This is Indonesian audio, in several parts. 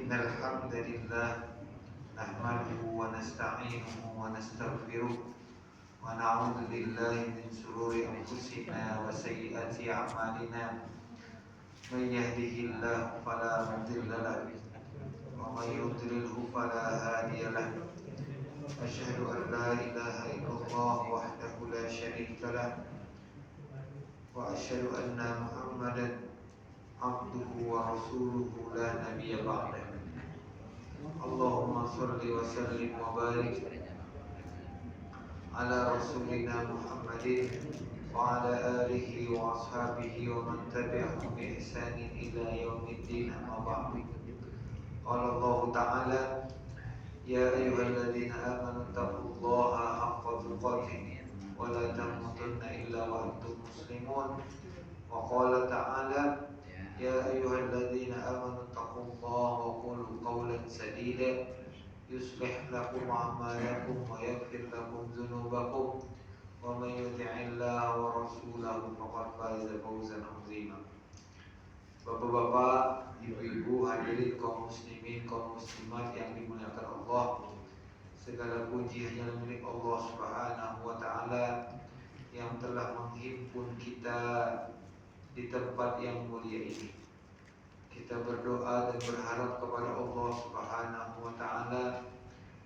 إن الحمد لله نحمده ونستعينه ونستغفره ونعوذ بالله من شرور أنفسنا وسيئات أعمالنا من يهده الله فلا مضل له ومن يضلله فلا هادي له أشهد أن لا إله إلا الله وحده لا شريك له وأشهد أن محمدا عبده ورسوله لا نبي بعده اللهم صل وسلم وبارك على رسولنا محمد وعلى آله وأصحابه ومن تبعهم بإحسان إلى يوم الدين أما بعد قال الله تعالى يا أيها الذين آمنوا اتقوا الله حق تقاته ولا تموتن إلا وأنتم مسلمون وقال تعالى يا أيها الذين آمنوا اتقوا الله وقولوا قولا سديدا يصلح لكم أعمالكم ويغفر لكم ذنوبكم ومن يطع الله ورسوله فقد فاز فوزا عظيما. Bapak-bapak, ibu-ibu, hadirin kaum muslimin, kaum muslimat yang dimuliakan Allah, segala puji hanya milik Allah Subhanahu wa taala yang telah menghimpun kita di tempat yang mulia ini. Kita berdoa dan berharap kepada Allah Subhanahu wa taala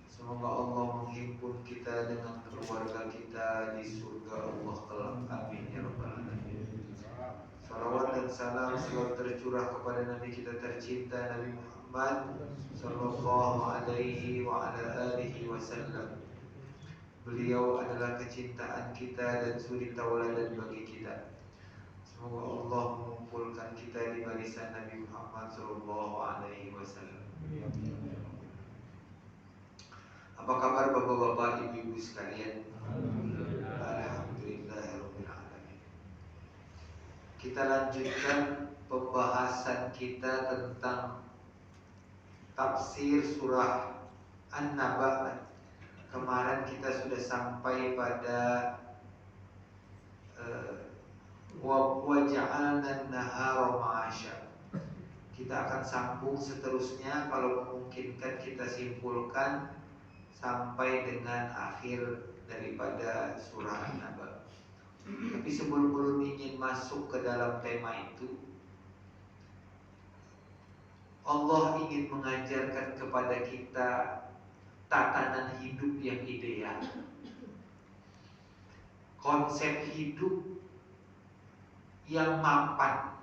semoga Allah menghimpun kita dengan keluarga kita di surga Allah kelak. Amin ya rabbal alamin. Salawat dan salam selalu tercurah kepada Nabi kita tercinta Nabi Muhammad sallallahu alaihi wa ala alihi wasallam. Beliau adalah kecintaan kita dan suri tauladan bagi kita. Semoga Allah mengumpulkan kita di barisan Nabi Muhammad sallallahu alaihi wasallam. Apa kabar bapak-bapak, ibu-ibu sekalian? Alhamdulillahirabbil alamin. Kita lanjutkan pembahasan kita tentang tafsir surah An-Naba. Kemarin kita sudah sampai pada waja'alna an-nahara ma'asya. Kita akan sambung seterusnya, kalau memungkinkan kita simpulkan sampai dengan akhir daripada surah An-Naba. Tapi sebelum ingin masuk ke dalam tema itu, Allah ingin mengajarkan kepada kita tatanan hidup yang ideal, konsep hidup yang mapan,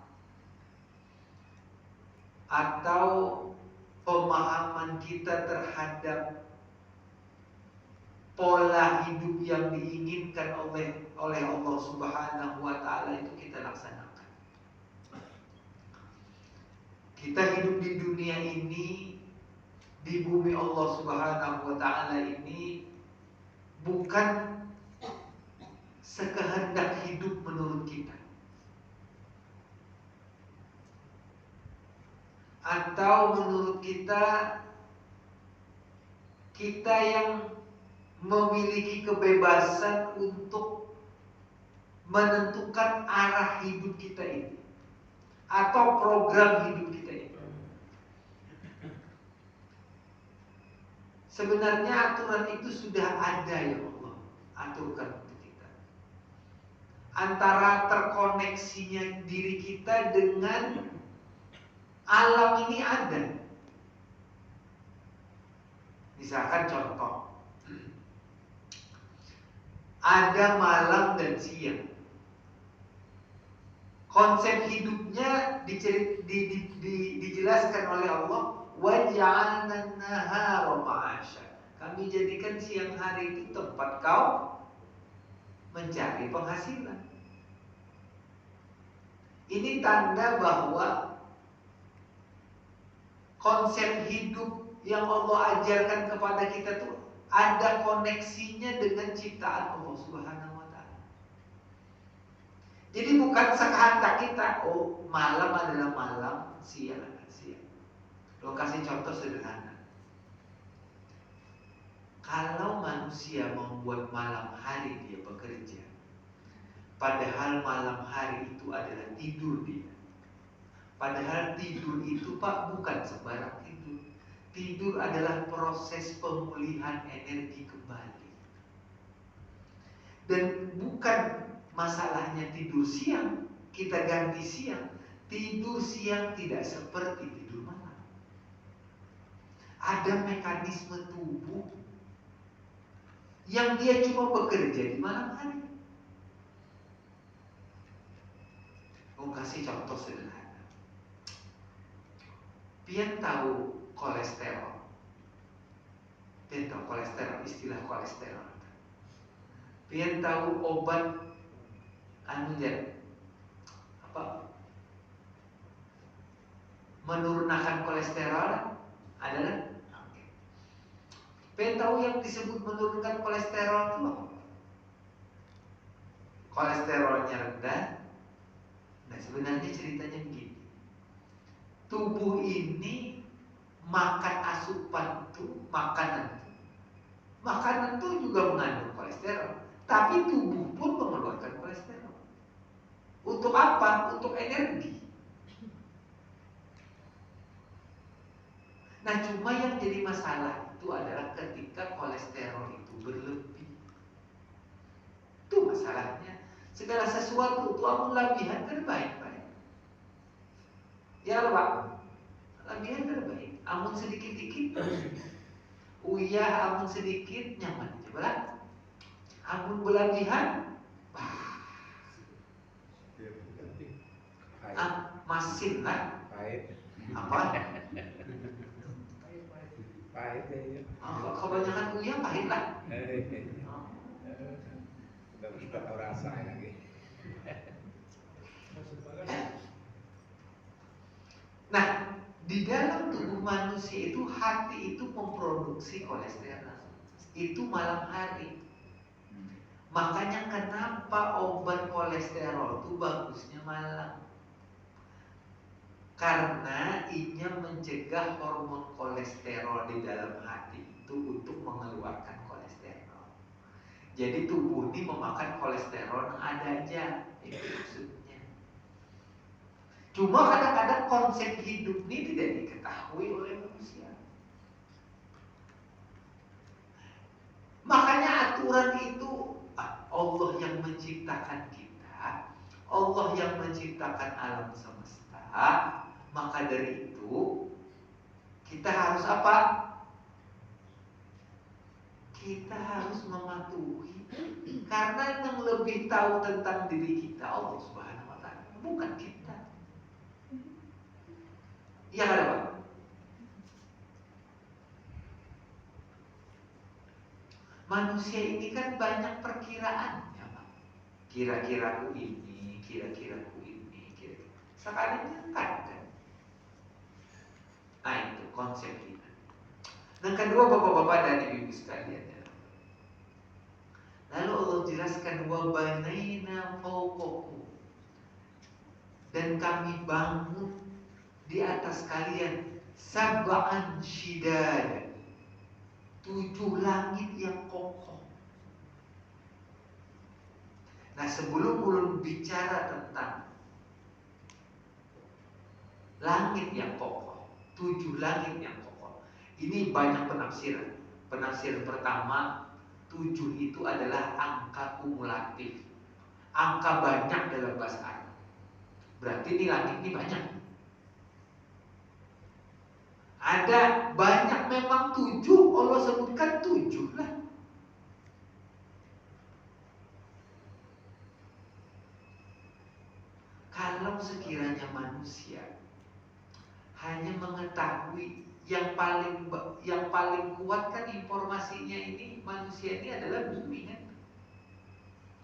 atau pemahaman kita terhadap pola hidup yang diinginkan oleh Allah Subhanahu wa taala itu kita laksanakan. Kita hidup di dunia ini, di bumi Allah Subhanahu wa taala ini, bukan sekehendak hidup menurut kita, atau menurut kita yang memiliki kebebasan untuk menentukan arah hidup kita ini atau program hidup kita ini. Sebenarnya aturan itu sudah ada ya Allah aturkan untuk kita. Antara terkoneksinya diri kita dengan alam ini ada. Misalkan contoh, ada malam dan siang. Konsep hidupnya dijelaskan oleh Allah, waja'alna an-nahara ma'asya. Kami jadikan siang hari itu tempat kau mencari penghasilan. Ini tanda bahwa konsep hidup yang Allah ajarkan kepada kita tuh ada koneksinya dengan ciptaan Allah Subhanahu wa taala. Jadi bukan sekehendak kita, oh malam adalah malam, siang adalah siang. Lo kasih contoh sederhana. Kalau manusia membuat malam hari dia bekerja, padahal malam hari itu adalah tidur dia, Padahal tidur itu Pak bukan sembarang tidur. Tidur adalah proses pemulihan energi kembali. Dan bukan masalahnya tidur siang, kita ganti siang. Tidur siang tidak seperti tidur malam. Ada mekanisme tubuh yang dia cuma bekerja di malam hari. Mau kasih contoh sederhana. Pian tahu kolesterol. Pian tahu kolesterol, istilah kolesterol. Pian tahu obat menurunkan kolesterol adalah. Pian tahu yang disebut menurunkan kolesterol itu apa? Kolesterolnya rendah. Nah sebenarnya ceritanya begini. Tubuh ini makan asupan tuh, makanan tuh juga mengandung kolesterol. Tapi tubuh pun mengeluarkan kolesterol. Untuk apa? Untuk energi. Nah cuma yang jadi masalah itu adalah ketika kolesterol itu berlebih. Itu masalahnya. Segala sesuatu itu amun labihan kan baik-baik. Ya Pak, labihan kan baik. Amun sedikit-dikit, uyah amun sedikit nyaman aja belah. Amun berlebihan, masin lah. Apa? Pahit ya. Kebanyakan uyah pahit lah. Udah kita tahu rasa lagi. Nah, di dalam tubuh manusia itu hati itu memproduksi kolesterol. Itu malam hari. Makanya kenapa obat kolesterol itu bagusnya malam? Karena inya mencegah hormon kolesterol di dalam hati itu untuk mengeluarkan kolesterol. Jadi tubuh ini memakan kolesterol yang ada aja, itu maksudnya. Cuma kadang-kadang konsep hidup ini tidak diketahui oleh manusia. Makanya aturan itu Allah yang menciptakan kita, Allah yang menciptakan alam semesta. Maka dari itu kita harus apa? Kita harus mematuhi. Karena yang lebih tahu tentang diri kita Allah Subhanahu wa Ta'ala, bukan kita. Ya ada Pak. Manusia ini kan banyak perkiraannya Pak. Kira-kiraku ini, kira-kiraku ini, kira-kira. Sekarang kan. Nah itu konsep kita. Yang kedua bapak-bapak dan ibu-ibu sekalian. Lalu Allah jelaskan wa banaina fawqakum, dan kami bangun di atas kalian sab'an shidad, 7 langit yang kokoh. Nah sebelum ulun bicara tentang langit yang kokoh, 7 langit yang kokoh, ini banyak penafsiran. Penafsiran pertama, 7 itu adalah angka kumulatif, angka banyak dalam bahasa Arab. Berarti ini langit ini banyak. Ada banyak memang 7, Allah sebutkan 7 lah. Kalau sekiranya manusia hanya mengetahui yang paling kuat kan informasinya ini, manusia ini adalah bumi kan.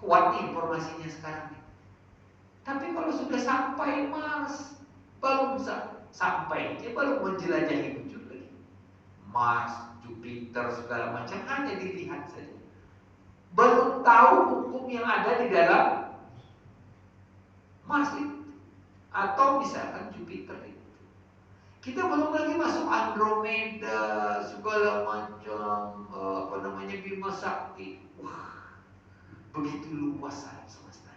Kuat nih informasinya sekarang. Tapi kalau sudah sampai Mars, belum sampai, dia baru menjelajahi wujud lagi. Mars, Jupiter, segala macam hanya dilihat saja. Belum tahu hukum yang ada di dalam Mars itu, atau misalkan Jupiter itu. Kita belum lagi masuk Andromeda, segala macam Bima Sakti. Wah, begitu luas alam semesta.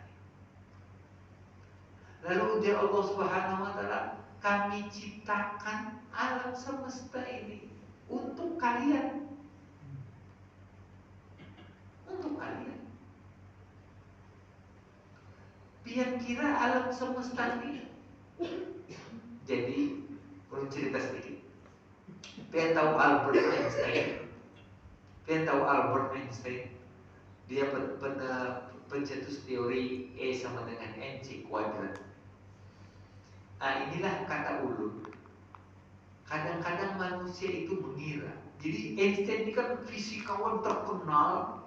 Lalu ujar Allah Subhanahu wa Ta'ala, kami ciptakan alam semesta ini untuk kalian. Untuk kalian. Pian kira alam semesta ini. Jadi, perlu cerita sedikit. Pian tahu Albert Einstein. Pian tahu Albert Einstein. Dia pencetus teori E sama dengan MC kuadrat. Nah, inilah kata ulun. Kadang-kadang manusia itu mengira. Jadi Einstein ini kan fisikawan terkenal,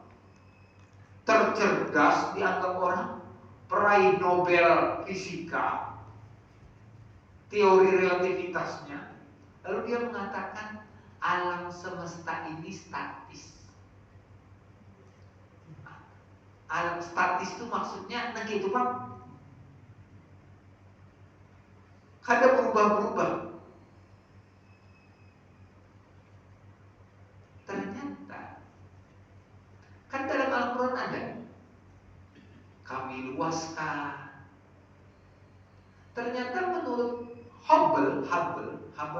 tercerdas dianggap orang, peraih Nobel fisika, teori relativitasnya. Lalu dia mengatakan alam semesta ini statis. Alam statis itu maksudnya nah gitu Pak. Kadang berubah-berubah. Ternyata kan dalam Al-Quran ada kami luaskan. Ternyata menurut Hubble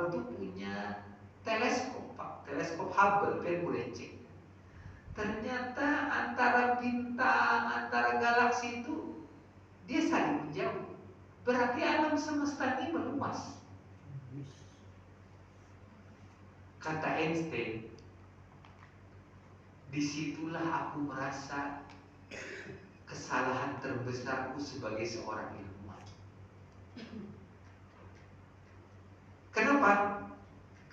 itu punya teleskop Pak. Teleskop Hubble, kalian boleh cek. Ternyata antara bintang, antara galaksi itu dia saling menjauh. Berarti alam semesta ini meluas. Kata Einstein, disitulah aku merasa kesalahan terbesarku sebagai seorang ilmuwan. Kenapa?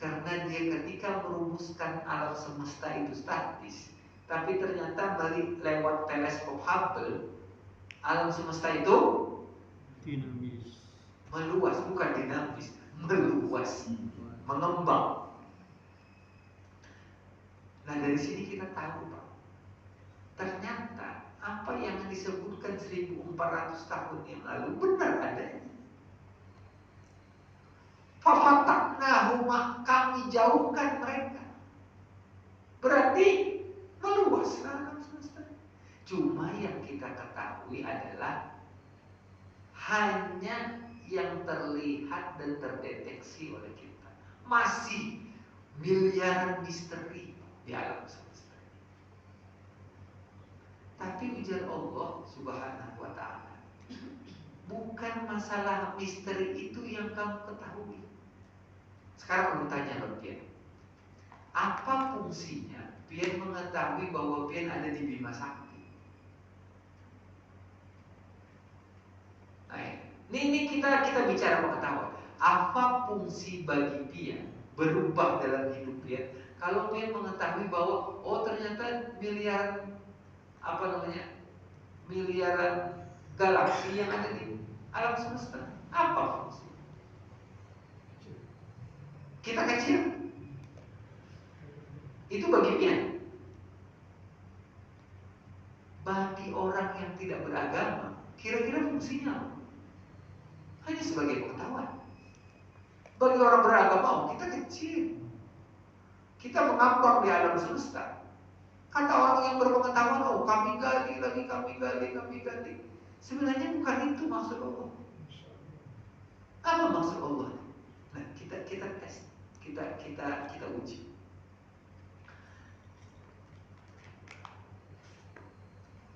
Karena dia ketika merumuskan alam semesta itu statis, tapi ternyata lewat teleskop Hubble, alam semesta itu dinamis, meluas, bukan dinamis, meluas, mengembang. Nah dari sini kita tahu Pak, ternyata apa yang disebutkan 1400 tahun yang lalu benar adanya. Fafataqnahuma, kami jauhkan mereka. Berarti meluas alam semesta. Cuma yang kita ketahui adalah hanya yang terlihat dan terdeteksi oleh kita. Masih miliaran misteri di alam semesta. Tapi ujar Allah Subhanahu wa ta'ala, bukan masalah misteri itu yang kamu ketahui. Sekarang aku tanya ke Pian, apa fungsinya Pian mengetahui bahwa Pian ada di Bima Sakti? Nah, ini kita bicara pengetahuan. Apa fungsi bagi Pian berubah dalam hidup Pian kalau Pian mengetahui bahwa oh ternyata miliaran galaksi yang ada di alam semesta? Apa fungsi? Kita kecil. Itu bagi Pian. Bagi orang yang tidak beragama, kira-kira fungsinya apa? Hanya sebagai pengetahuan. Bagi orang beragama, oh, kita kecil. Kita mengambang di alam semesta. Kata orang yang berpengetahuan, oh kami gali lagi, kami gali. Sebenarnya bukan itu maksud Allah. Apa maksud Allah? Nah, kita tes, kita uji.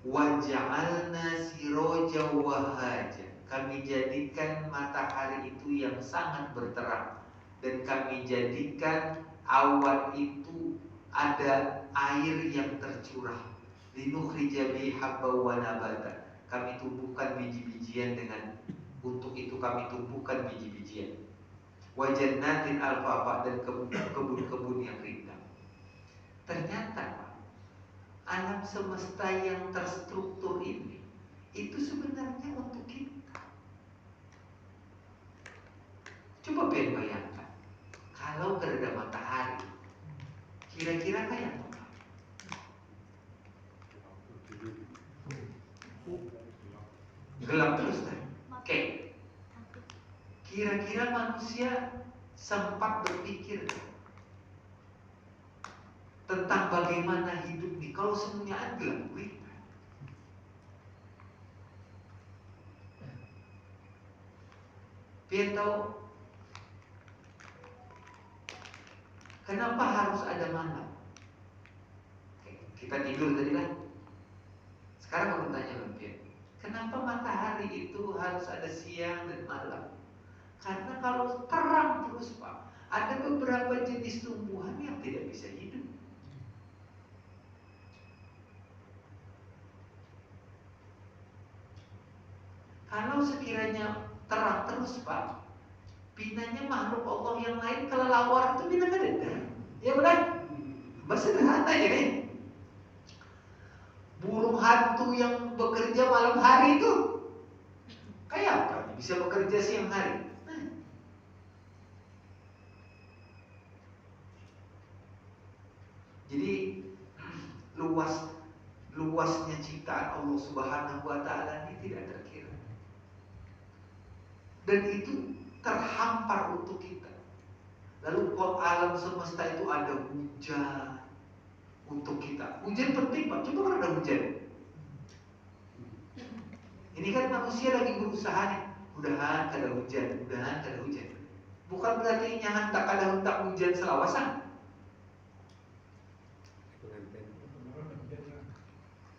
Waja'alna siraja wahaja, kami jadikan matahari itu yang sangat berterang, dan kami jadikan awan itu ada air yang tercurah. Linukhrija bihi habban wa nabata, kami tumbuhkan biji-bijian dengan untuk itu kami tumbuhkan biji-bijian. Wa jannatin alfafa, dan kebun-kebun yang rindang. Ternyata alam semesta yang terstruktur ini itu sebenarnya untuk kita. Coba bayangkan, kalau gak ada matahari, kira-kira kayak apa? Gelap terus kan? Oke. Kira-kira manusia sempat berpikir tentang bagaimana hidup nih kalau semuanya gelap. Pian tahu Kenapa harus ada malam? Kita tidur tadi kan. Sekarang mau tanya lebih. Kenapa matahari itu harus ada siang dan malam? Karena kalau terang terus Pak, ada beberapa jenis tumbuhan yang tidak bisa hidup. Kalau sekiranya terang terus Pak, binanya makhluk Allah yang lain kelelawar itu bina kadeda. Ya benar? Bahasa sederhana aja nih. Burung hantu yang bekerja malam hari itu kayak apa? Bisa bekerja siang hari. Jadi luasnya ciptaan Allah Subhanahu wa taala ini tidak terkira. Dan itu terhampar untuk kita. Lalu kok alam semesta itu ada hujan untuk kita. Hujan penting Pak, coba kalau ada hujan. Ini kan manusia lagi berusaha nih, mudahan ada hujan, mudahan ada hujan. Bukan berarti nyahan tak ada hentak hujan selawasan.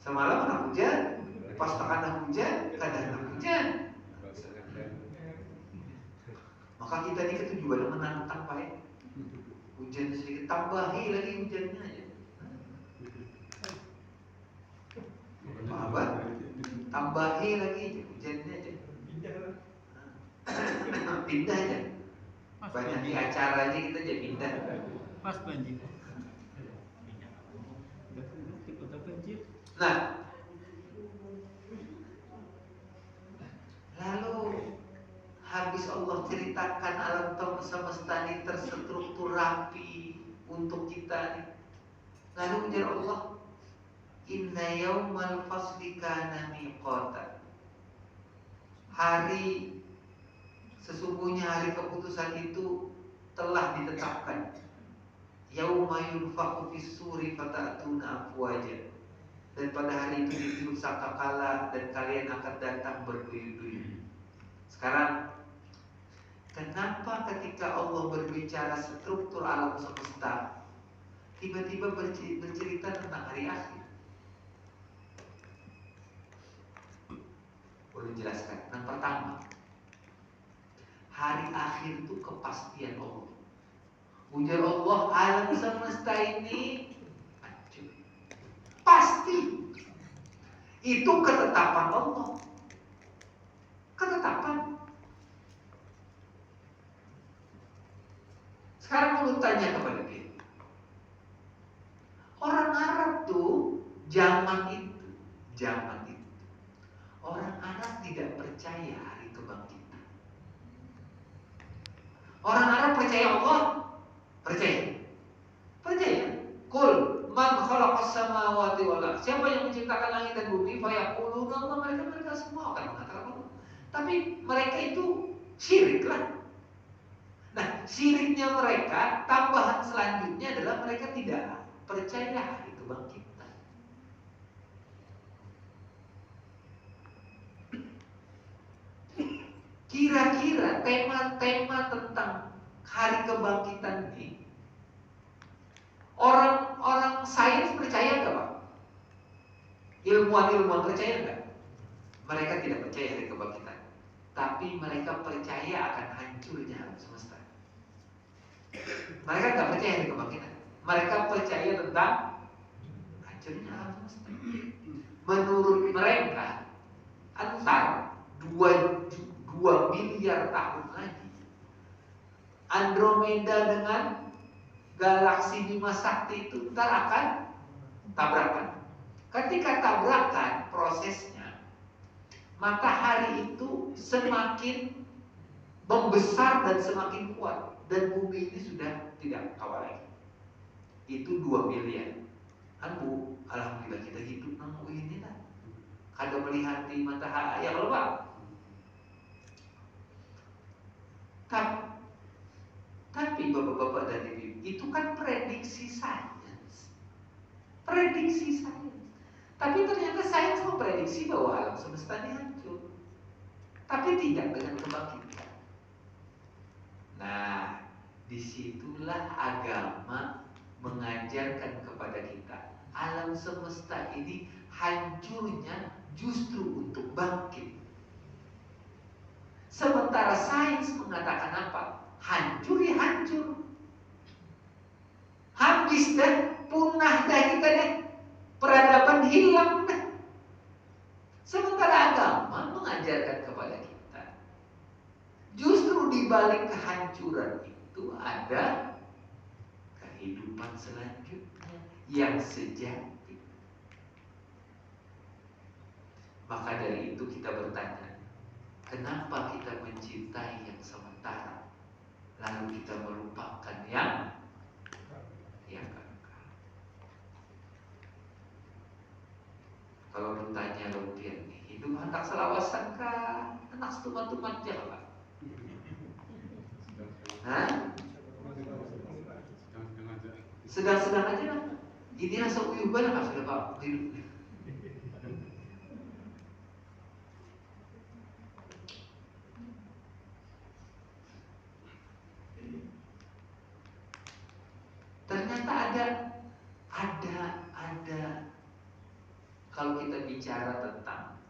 Semalam ada hujan, pas tak ada hujan, ada hujan. Maka kita ini ketujuan menantang Pak ya. Hujan sedikit, tambahi lagi hujannya aja. Apa? Tambahi lagi hujannya aja. Pindah aja. Banyak di acara aja kita aja pindah. Pas banjir. Kota banjir. Nah, lalu habis Allah ceritakan alam semesta ini terstruktur rapi untuk kita nih. Lalu ujar Allah, Inna yaumal fasli kana miqatan. Sesungguhnya hari keputusan itu telah ditetapkan. Yauma yunfakhu fis-suri fatatuna afwaja. Dan pada hari itu ditiup sangkakala dan kalian akan datang berduyun-duyun. Sekarang, kenapa ketika Allah berbicara struktur alam semesta, tiba-tiba bercerita tentang hari akhir? Boleh jelaskan? Yang pertama, hari akhir itu kepastian Allah. Ujar Allah, alam semesta ini pasti. Itu ketetapan Allah. Ketetapan. Sekarang mau tanya kepada dia. Orang Arab tuh zaman itu orang Arab tidak percaya hari kebangkitan. Orang Arab percaya Allah, percaya. Kul man khalaqas samawati wal ardh. Siapa yang menciptakan langit dan bumi? Fayaquluna Allah. Mereka semua akan mengatakan Allah. Tapi mereka itu syirik lah. Nah, syiriknya mereka, tambahan selanjutnya adalah mereka tidak percaya hari kebangkitan. Kira-kira tema-tema tentang hari kebangkitan ini, orang sains percaya nggak Pak? Ilmuwan percaya nggak? Mereka tidak percaya hari kebangkitan, tapi mereka percaya akan hancurnya alam semesta. Mereka nggak percaya hari kebangkitan, mereka percaya tentang hancurnya alam semesta. Menurut mereka, antar 2 miliar tahun lagi, Andromeda dengan galaksi Bima Sakti itu ntar akan tabrakan. Ketika tabrakan prosesnya, matahari itu semakin membesar dan semakin kuat, dan bumi ini sudah tidak kawal lagi. Itu 2 miliar. Bu, alhamdulillah kita hidup nang ini lah. Kada melihat di matahari ya kalau Pak. Tapi bapak-bapak dan ibu, itu kan prediksi sains. Tapi ternyata sains memprediksi bahwa alam semesta ini hancur. Tapi tidak dengan kebangkitan. Nah, Disitulah agama mengajarkan kepada kita alam semesta ini hancurnya justru untuk bangkit. Sementara sains mengatakan apa? Hancur ya hancur. Habis dah, punah dah kita deh. Peradaban hilang dah. Sementara agama mengajarkan kepada kita justru di balik kehancuran itu ada kehidupan selanjutnya yang sejati. Maka dari itu kita bertanya, kenapa kita mencintai yang sementara, lalu kita melupakan yang kekal? Kalau bertanya Lompian nih, hidup hendak selawasan kah? Hendak setumat-tumat jalan? Hah? Sedang-sedang aja lah. Ini rasa uyuh banget lah sudah Pak. Ternyata ada kalau kita bicara tentang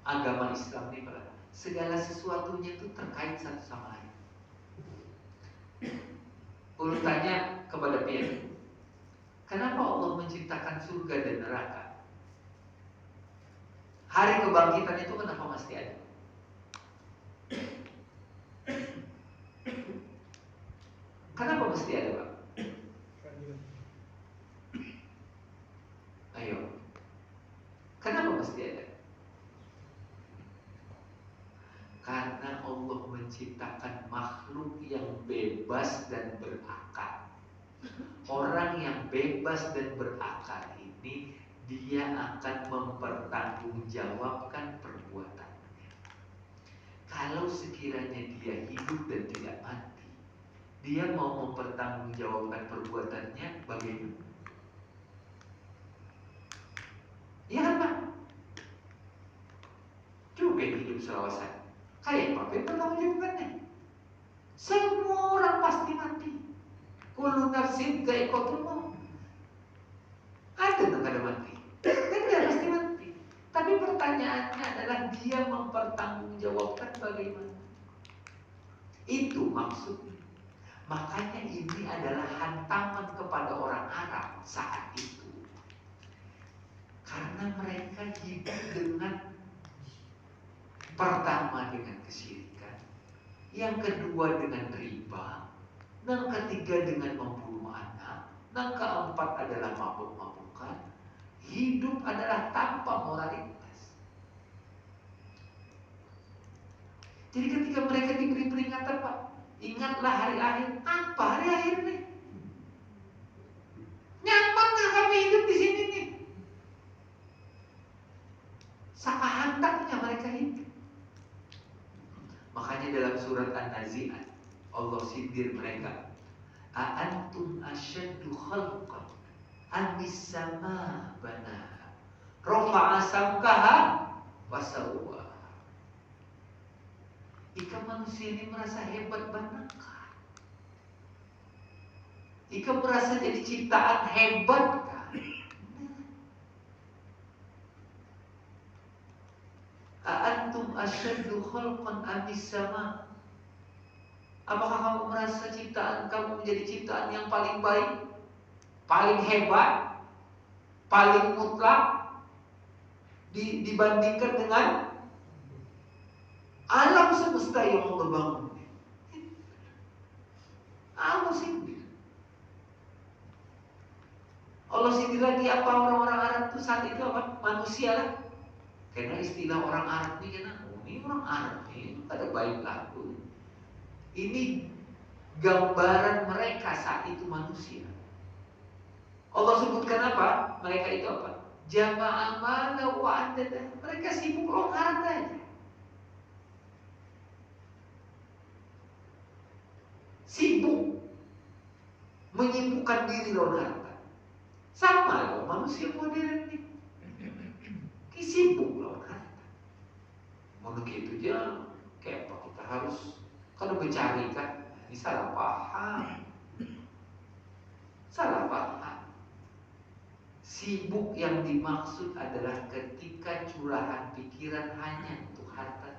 agama Islam ini, segala sesuatunya itu terkait satu sama lain. Ulun tanya kepada Pian, kenapa Allah menciptakan surga dan neraka? Hari kebangkitan itu kenapa mesti ada? Kenapa mesti ada, Pak? Ayo. Kenapa mesti ada? Karena Allah menciptakan makhluk yang bebas dan berakal. Orang yang bebas dan berakal ini, dia akan mempertanggungjawabkan perbuatannya. Kalau sekiranya dia hidup dan tidak mati, dia mau mempertanggungjawabkan perbuatannya bagaimana? Ya kan Pak? Coba hidup selawasan. Kayak Pak bertanggungjawabkannya. Semua orang pasti mati. Kullu nafsin dha'iqatul maut. Ada tak ada mati? Kan dia pasti mati. Tapi pertanyaannya adalah dia mempertanggungjawabkan bagaimana. Itu maksudnya. Makanya ini adalah hantaman kepada orang Arab saat itu. Karena mereka hidup dengan pertama dengan kesyirikan, yang kedua dengan riba, dan ketiga dengan membunuh anak, dan keempat adalah mabuk-mabukan. Hidup adalah tanpa moralitas. Jadi ketika mereka diberi peringatan, Pak, ingatlah hari akhir. Apa hari akhir nih? Nyaman nggak kami hidup di sini nih? Saka hantaknya mereka hidup. Makanya dalam surat An-Nazi'at Allah sindir mereka. A'antum asyaddu khalqan amis sama banaha rafa'a samkaha wasawwa. Ika manusia ini merasa hebat banakah? Ika merasa jadi ciptaan hebat kah? A'antum asyaddu khalqan amis sama. Apakah kamu merasa ciptaan kamu menjadi ciptaan yang paling baik, paling hebat, paling mutlak dibandingkan dengan alam semesta yang Allah bangun? Allah sindir. Allah sindir lagi apa orang-orang Arab itu saat itu apa? Manusia lah. Karena istilah orang Arab ini kan, ini orang Arab ini ada baik laku. Ini gambaran mereka saat itu manusia. Allah sebutkan apa? Mereka itu apa? Jama'a mala wa adada. Mereka sibuk loh hartanya. Sibuk menyibukkan diri loh harta. Sama loh manusia modern ini. Sibuk loh harta. Mau gitu aja kayak apa kita harus kalau mencari kan Ini salah paham. Salah paham. Sibuk yang dimaksud adalah ketika curahan pikiran hanya untuk harta.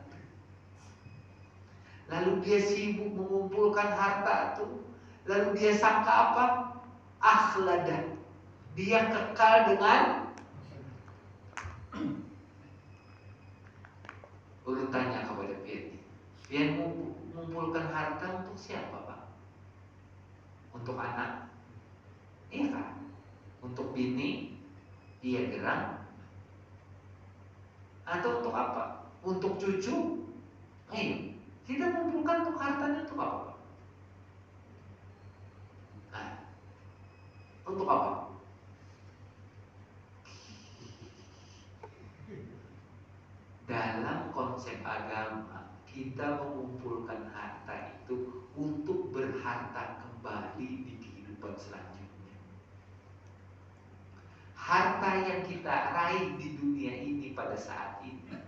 Lalu dia sibuk mengumpulkan harta itu. Lalu dia sangka apa? Akhlada. Dia kekal dengan. Lalu tanya kepada Pian. Pian mengumpulkan harta untuk siapa, Pak? Untuk anak? Iya kan? Untuk bini? Iya gerang? Atau untuk apa? Untuk cucu? Ayo, kita mengumpulkan untuk hartanya untuk apa, Pak? Nah, untuk apa? Dalam konsep agama, kita mengumpulkan harta itu untuk berharta kembali di kehidupan selanjutnya. Harta yang kita raih di dunia ini pada saat ini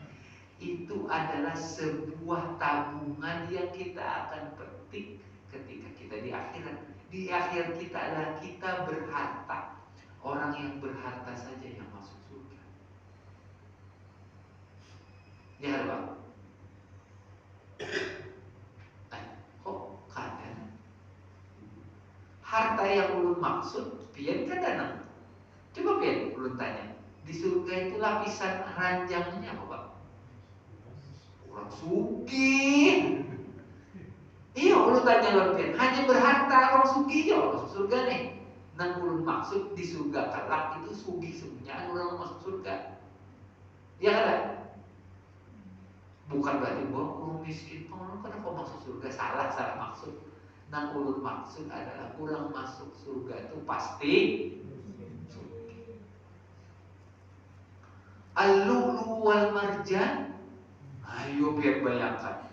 itu adalah sebuah tabungan yang kita akan petik ketika kita di akhirat. Di akhirat kita adalah kita berharta. Orang yang berharta saja yang masuk surga. Ya Pak. Kok kadang harta yang ulun maksud pian kadang. Coba pian ulun tanya, di surga itu lapisan ranjangnya apa, Pak? Orang sugih. Iya, ulun tanya ulun pian, hanya berharta orang sugih ya masuk surga nih. Nang ulun maksud di surga kelak itu sugih semuanya orang masuk surga. Ya kan? Bukan berarti bahwa orang miskin orang kenapa masuk surga, salah maksud. Nang ulun maksud adalah orang masuk surga itu pasti al-lu'lu wal marjan. Ayo biar bayangkan.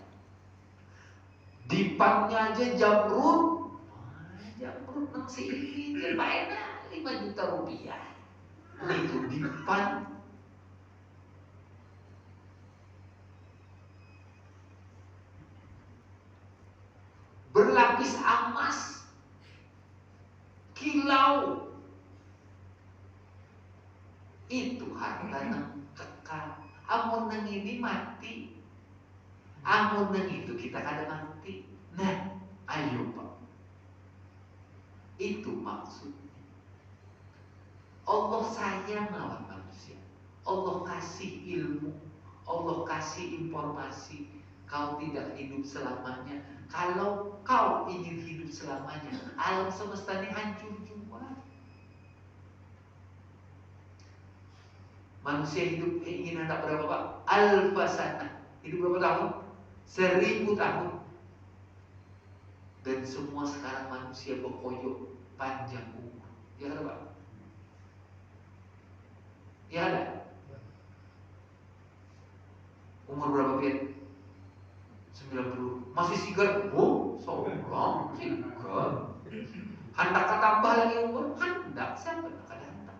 Dipatnya aja jamrut. Jamrut nang sini enak 5 juta rupiah. Itu dipat. Berlapis emas. Kilau. Itu harta nang kekal. Amun nang ini mati. Amun nang itu kita kada mati. Nah, ayo Pak. Itu maksudnya. Allah sayang lawan manusia. Allah kasih ilmu. Allah kasih informasi. Kau tidak hidup selamanya. Kalau kau ingin hidup selamanya, alam semesta ini hancur juga. Manusia hidup ingin anak berapa, Pak? Alfasana. Hidup berapa tahun? 1000 tahun. Dan semua sekarang manusia berkoyok panjang umur. Ya ada, Pak? Ya ada. Umur berapa, Pian? 90. Masih sigar? Oh, sobrang sigar. Hendak tambah lagi umur? Hendak, siapa nak ada hendak?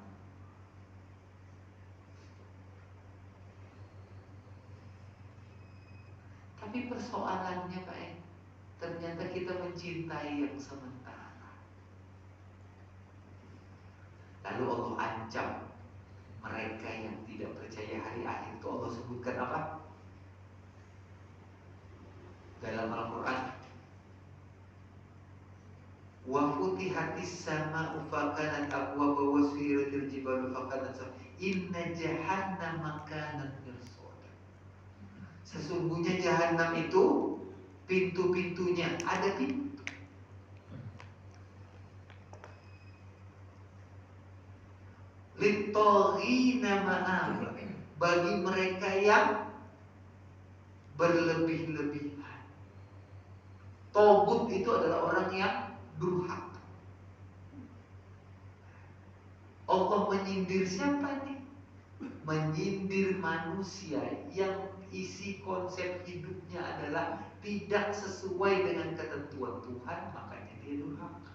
Tapi persoalannya Pak, ternyata kita mencintai yang sementara. Lalu Allah ancam mereka yang tidak percaya hari akhir itu. Allah sebutkan apa? Dalam Al-Quran, wa futihatis sama'u fakanat abwaba wa suyiratil jibalu fakanat inna jahannama kanat mirsada. Sesungguhnya jahanam itu pintu-pintunya ada pintu. Litoghina ma'ab, bagi mereka yang berlebih-lebihan. Togut itu adalah orang yang durhaka. Allah menyindir siapa nih? Menyindir manusia yang isi konsep hidupnya adalah tidak sesuai dengan ketentuan Tuhan, makanya dia durhaka.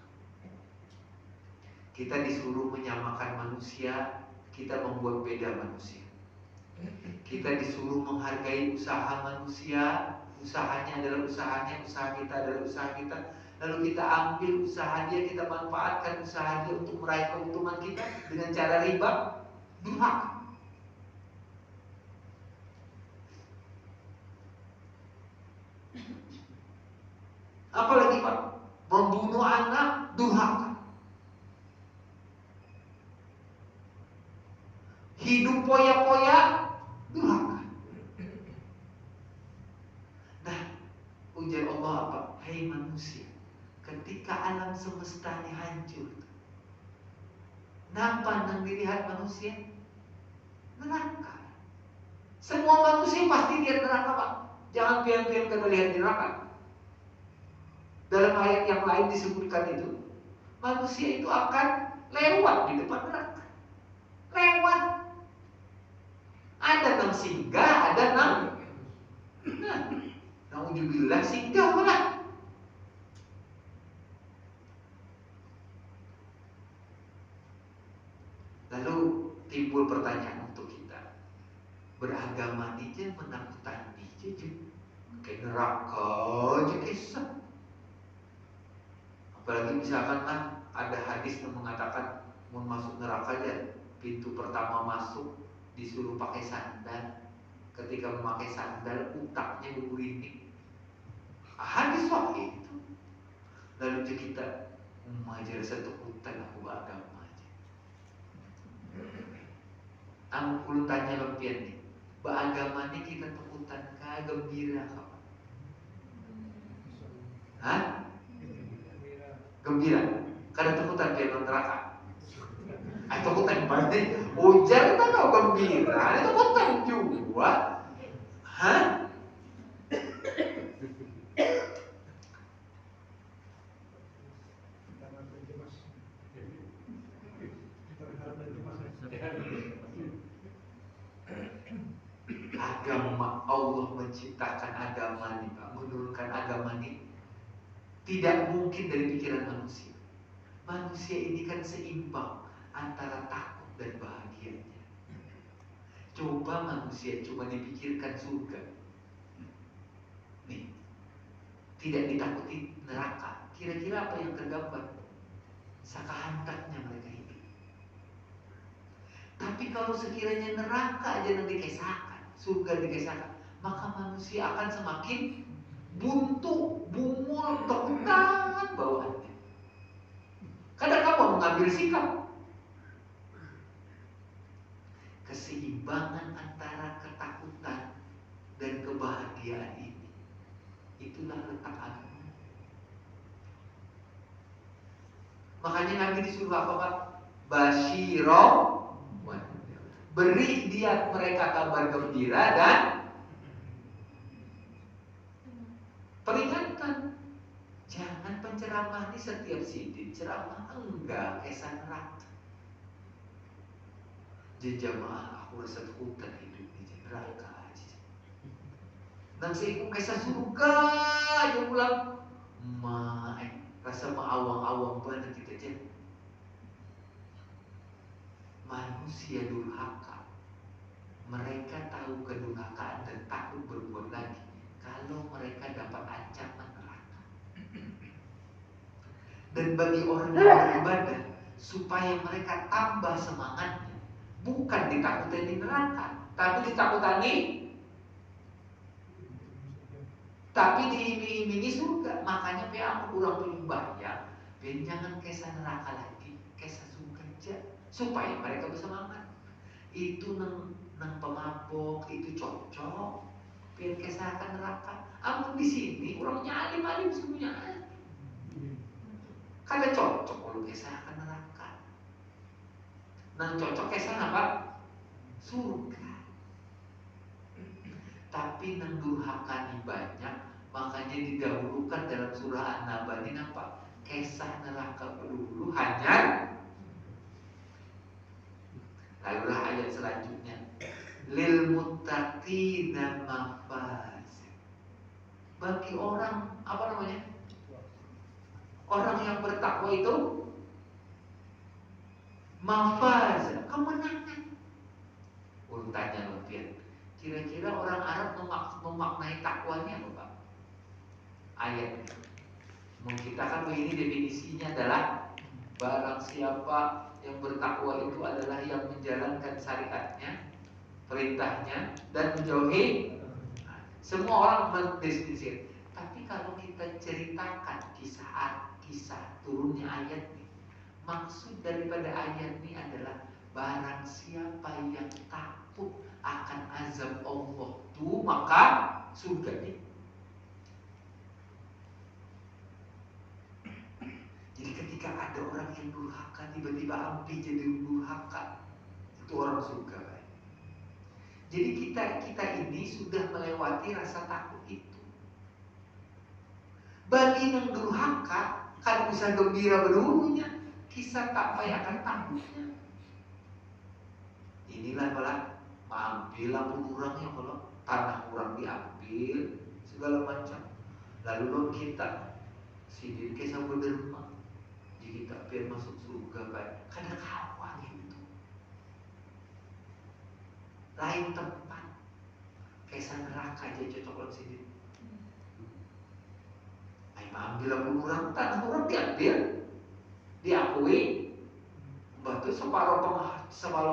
Kita disuruh menyamakan manusia, kita membuat beda manusia. Kita disuruh menghargai usaha manusia, Usahanya adalah usahanya, usaha kita adalah usaha kita. Lalu kita ambil usaha dia, kita manfaatkan usaha dia untuk meraih keuntungan kita dengan cara riba, durhaka. Apalagi Pak, membunuh anak, durhaka. Hidup poya-poya, durhaka. Nah, ujar Allah apa? Hai manusia, ketika alam semesta ini hancur, nampak yang dilihat manusia? Neraka. Semua manusia pasti lihat neraka Pak. Jangan pian-pian kita lihat neraka. Dalam ayat yang lain disebutkan itu, manusia itu akan lewat di depan neraka. Lewat. Ada nang singgah, ada nang nauzubillah singgah lah. Lalu timbul pertanyaan untuk kita. Beragama ini menakutkan ini kayak neraka aja kisah. Apalagi misalkan ada hadis yang mengatakan mau masuk neraka aja pintu pertama masuk disuruh pakai sandal. Ketika memakai sandal utaknya berwiring. Hadis waktu itu. Lalu kita mengajar satu hutan aku agama aja. Aku perlu tanya lempian nih. Beragama ini kita takutan kah gembira kah? Hah? Gembira. Karena takutan dia neraka. Takutan pasti. Ujar kita kau gembira. Itu takutan juga. Hah? Agama Allah menciptakan agama ini Pak, menurunkan agama ini tidak mungkin dari pikiran manusia. Manusia ini kan seimbang antara takut dan bahagianya. Coba manusia cuma dipikirkan surga, nih, tidak ditakuti neraka. Kira-kira apa yang tergambar? Sakahantaknya mereka hidup. Tapi kalau sekiranya neraka aja yang dikesahkan, surga dikesahkan, maka manusia akan semakin buntu, bungul, ketakutan bawaannya. Kadang kamu mengambil sikap. Keseimbangan antara ketakutan dan kebahagiaan ini, itulah letak agama. Makanya Nabi disuruh apa Pak? Basyiro, beri dia mereka kabar gembira dan peringatan. Jangan penceramah ini setiap sidin ceramah enggak kisah neraka. Jemaah aku rasa hutan hidup di neraka aja. Nanti aku kisah surga aja pulang. Rasa awang-awang banget kita aja. Manusia durhaka. Mereka tahu kedurhakaan dan takut berbuat lagi kalau mereka dapat ancaman neraka. Dan bagi orang yang beribadah, supaya mereka tambah semangatnya, bukan ditakutani neraka, tapi diiming-imingi surga. Makanya aku kurang berubah jangan kisah neraka lagi, kisah surga aja, supaya mereka bersemangat. Itu nang pemabok itu cocok, biar kisahkan neraka. Amun di sini orangnya alim semuanya. Kada cocok kalau kisahkan neraka. Nang cocok kisah apa? Surga. Tapi nang durhaka banyak, makanya didahulukan dalam surah An-Naba ini apa? Kisah neraka dulu hanya. Lalulah ayat selanjutnya, lil muttaqina mafaz. Bagi orang apa namanya? Orang yang bertakwa itu mafaz, kemenangan. Tanya Lupian, kira-kira orang Arab memaknai takwanya apa Pak? ayat. Kita kan begini definisinya adalah barang siapa yang bertakwa itu adalah yang menjalankan syariatnya, perintahnya, dan menjauhi. Semua orang mendefinisikan. Tapi kalau kita ceritakan kisah turunnya ayat ini, maksud daripada ayat ini adalah barang siapa yang takut akan azab Allah itu maka surga nih. Jadi ketika ada orang yang durhaka tiba-tiba ambil jadi durhaka, itu orang surga. Jadi kita ini sudah melewati rasa takut itu. Bagi yang durhaka kan bisa gembira berhulunya, kisah sampai akan takutnya. Inilah malah mengambil lampu orang ya, kalau tanah orang diambil segala macam. Lalu lo kita sidin kisah berderma, jadi kita biar masuk surga baik. Kadang kawan gitu. Lain tempat, kisah neraka aja cocok lo sidin. Ambil lampu orang, tanah orang diambil, diakui. Batu separuh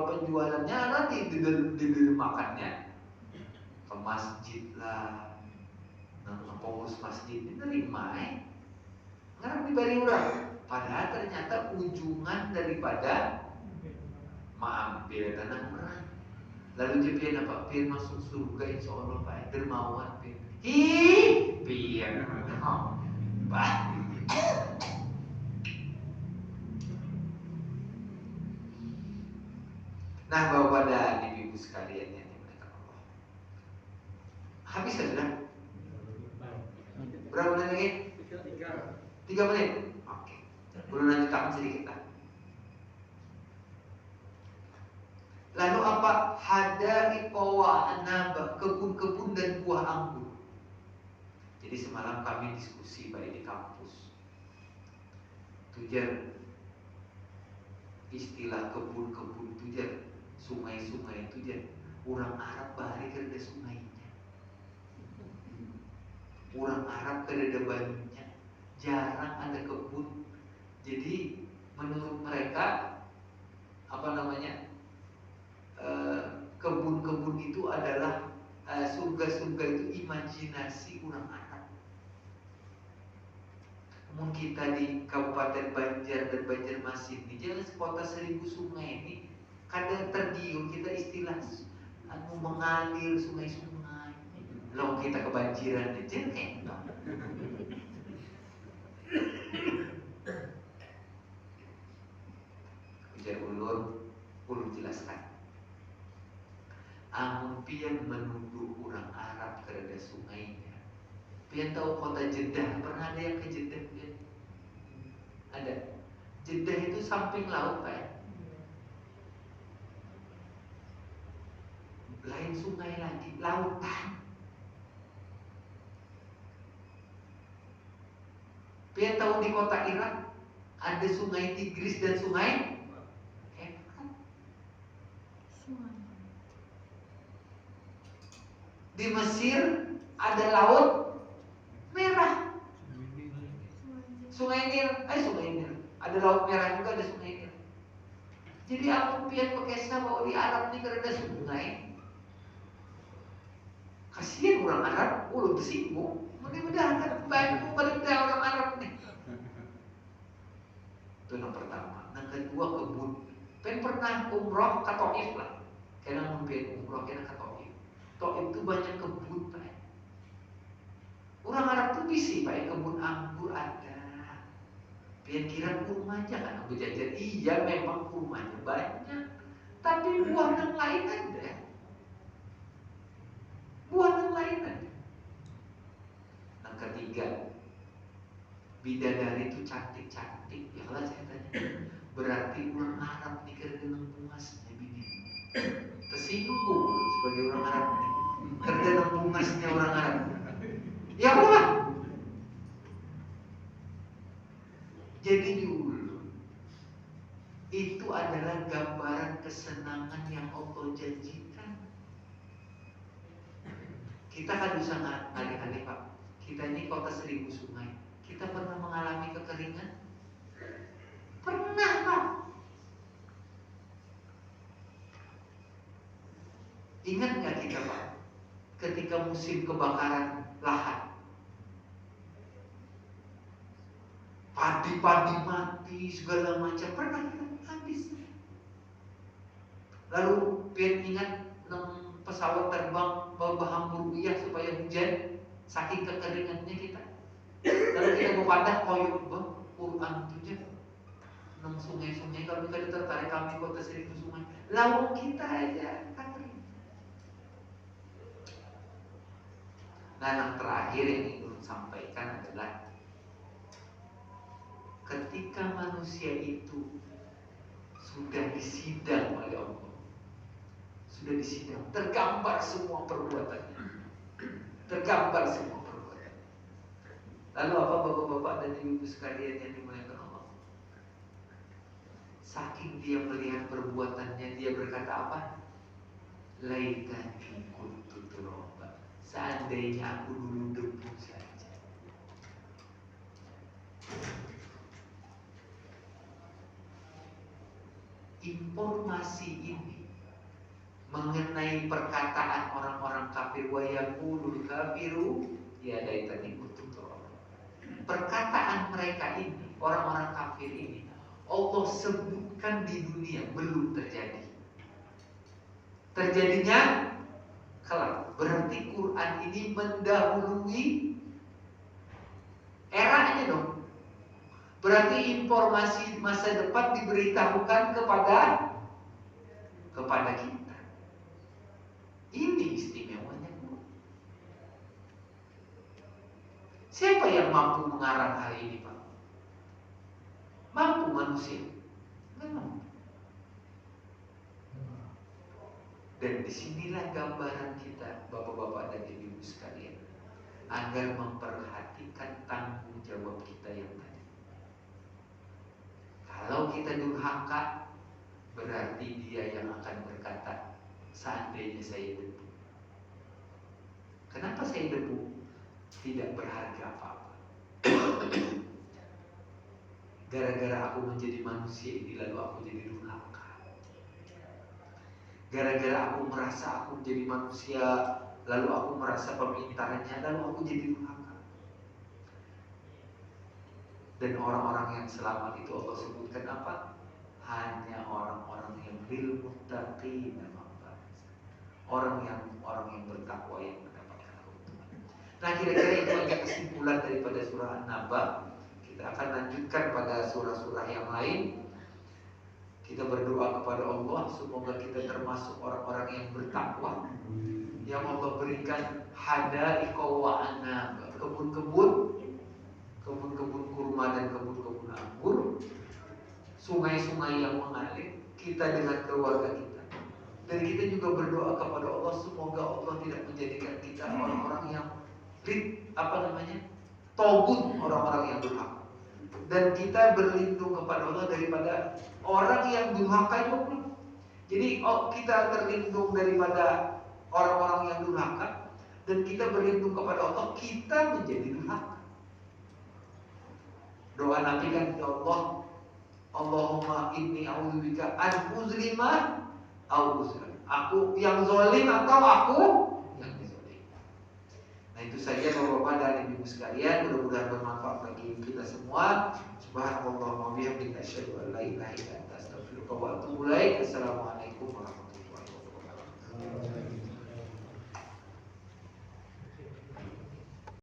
penjualannya nanti dimakannya ke masjid lah, pengurus masjid ini terima ngarep diberi orang. Padahal ternyata ujungan daripada mengambil tanah orang. Lalu dia apa? Biar masuk surga insya Allah Pak. Dermawan biar. Biar Pak. Nah, Bapak dan Ibu sekalian yang dimuliakan Allah. Habis sudah? Berapa menit lagi? 3 menit. Oke. Belum lanjutkan sedikit lah. Lalu apa? Hadaiqa wa anaba, kebun-kebun dan buah anggur. Jadi semalam kami diskusi baik di kampus. Tujar istilah kebun-kebun tujar, sungai-sungai tujar. Orang Arab bahari kerja sungainya. Orang Arab kerja banyunya. Jarang ada kebun. Jadi menurut mereka kebun-kebun itu adalah surga-surga itu imajinasi orang Arab. Namun kita di Kabupaten Banjar dan Banjarmasin ini jelas kota 1000 sungai ini kadang tergiur kita istilah mengalir sungai-sungai. Lalu kita kebanjiran aja kayak ujar ulur jelaskan. Amun pian menuduh orang Arab kerana sungainya. Pian tahu kota Jeddah, pernah ada yang ke Jeddah pian? Ada. Jeddah itu samping laut Pak ya? Lain sungai lagi, lautan. Pian tahu di kota Irak ada sungai Tigris dan sungai di Mesir ada laut merah, sungai Nil, ada laut merah juga, ada sungai Nil. Jadi aku pian pekesna bahwa di Arab ini kerana sungai. Kasihan orang Arab, ulun tersinggung. Mudah-mudahan kan banyak perintah orang Arab nih. Itu yang pertama. Yang kedua kebun. Pen pernah umroh ke Taif lah. Karena mungkin umroh kena ke Taif. Taif itu banyak kebun Pak. Orang Arab tuh bisi Pak, kebun anggur ada. Pian kira kurma aja kan aku jajan. Iya memang kurmanya banyak. Tapi buah yang lain ada. Buah yang lain ada. Yang ketiga, bidadari itu cantik-cantik. Ya kalau saya tanya, berarti orang Arab nih kerja dengan bungasnya bini. Tersinggung sebagai orang Arab nih. Kerja dengan bungasnya orang Arab. Ya apa? Jadi dulu itu adalah gambaran kesenangan yang Allah janjikan. Kita kan bisa ngalih-ngalih Pak. Kita ini kota 1000 sungai. Kita pernah mengalami kekeringan? Pernah, Pak. Ingat nggak kita, Pak, ketika musim kebakaran lahan, padi-padi mati segala macam, pernah kita habis. Lalu pian ingat pesawat terbang berhambur uyah supaya hujan, saking kekeringannya kita. Lalu kita memandang koyok Quran itu aja. 6 sungai-sungai, kalau kita tertarik kami kota 1000 sungai. Lalu kita aja kering. Nah, yang terakhir yang ingin sampaikan adalah ketika manusia itu sudah disidang oleh Allah, sudah disidang, tergambar semua perbuatannya, tergambar semua perbuatannya. Lalu apa bapak-bapak dan ibu sekalian yang dimuliakan Allah? Saking dia melihat perbuatannya, dia berkata apa? Laitani kuntu turaba. Seandainya aku dulu debu saja. Informasi ini mengenai perkataan orang-orang kafir, wa yaqulul kafiru ya laitani kuntu turaba. Perkataan mereka ini, orang-orang kafir ini, Allah sebutkan di dunia belum terjadi. Terjadinya kelak. Berarti Quran ini mendahului eranya dong. Berarti informasi masa depan diberitahukan kepada kita. Ini istimewanya. Siapa yang mampu mengarang hal ini, Pak? Mampu manusia? Memang. Dan disinilah gambaran kita, bapak-bapak dan ibu sekalian, agar memperhatikan tanggung jawab kita yang tadi. Kalau kita durhaka, berarti dia yang akan berkata, seandainya saya debu. Kenapa saya debu? Tidak berharga apa-apa. Gara-gara aku menjadi manusia ini, lalu aku jadi durhaka. Gara-gara aku merasa aku menjadi manusia, lalu aku merasa pemerintahannya, lalu aku jadi durhaka. Dan orang-orang yang selamat itu Allah sebutkan apa? Hanya orang-orang yang lil muttaqin, orang yang bertakwa yang mendapatkan keuntungan. Nah, kira-kira itu aja kesimpulan daripada surah An-Naba. Kita akan lanjutkan pada surah-surah yang lain. Kita berdoa kepada Allah, semoga kita termasuk orang-orang yang bertakwa, yang Allah berikan hadaiqa wa anab, kebun-kebun kurma dan kebun-kebun anggur, sungai-sungai yang mengalir, kita dengan keluarga kita. Dan kita juga berdoa kepada Allah, semoga Allah tidak menjadikan kita orang-orang yang togut, orang-orang yang durhaka. Dan kita berlindung kepada Allah daripada orang yang durhaka itu. Jadi kita terlindung daripada orang-orang yang durhaka, dan kita berlindung kepada Allah, kita menjadi durhaka. Doa Nabi kan, ya Allah, Allahumma inni a'udzubika an uzlima au uzlam. Aku yang zalim atau aku yang dizalim. Nah, itu saja Bapak-bapak dan Ibu sekalian, mudah-mudahan bermanfaat bagi kita semua. Subhanallah wa bihamdihi asyhadu an la ilaha illa anta astaghfiruka wa atubu ilaik. Assalamualaikum warahmatullahi wabarakatuh.